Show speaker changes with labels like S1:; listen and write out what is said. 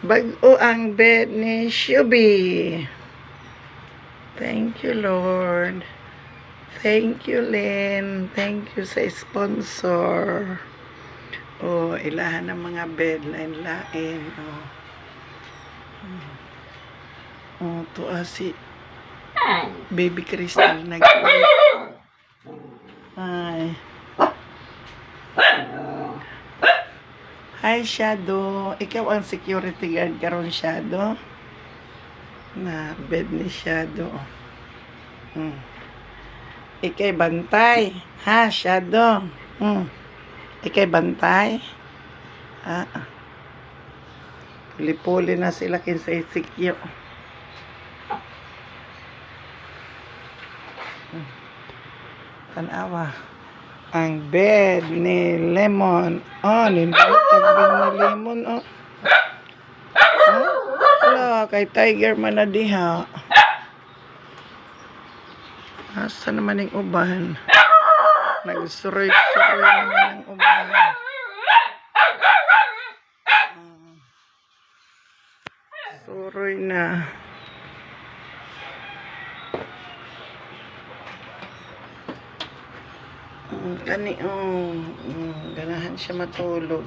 S1: Bag-o ang bed ni Shubi. Thank you, Lord. Thank you, Lynn. Thank you sa sponsor. Oh, ilahan ng mga bed, lain-lain. Oh, tuwa si Baby Crystal Ay. Hi, Shadow. Ikaw ang security guard karon, Shadow. Na bed ni Shadow. Ikay bantay. Ha, Shadow. Ikay bantay. Puli-puli na sila kinsa isikyo. Tanawa. Ang bed ni Lemon. Oh, nindutag bed ni Lemon. Oh. Wala, kay Tiger man na diha. Asa naman yung uban? Nagsuroy-suroy naman yung uban. Suroy na. Ganahan siya matulog.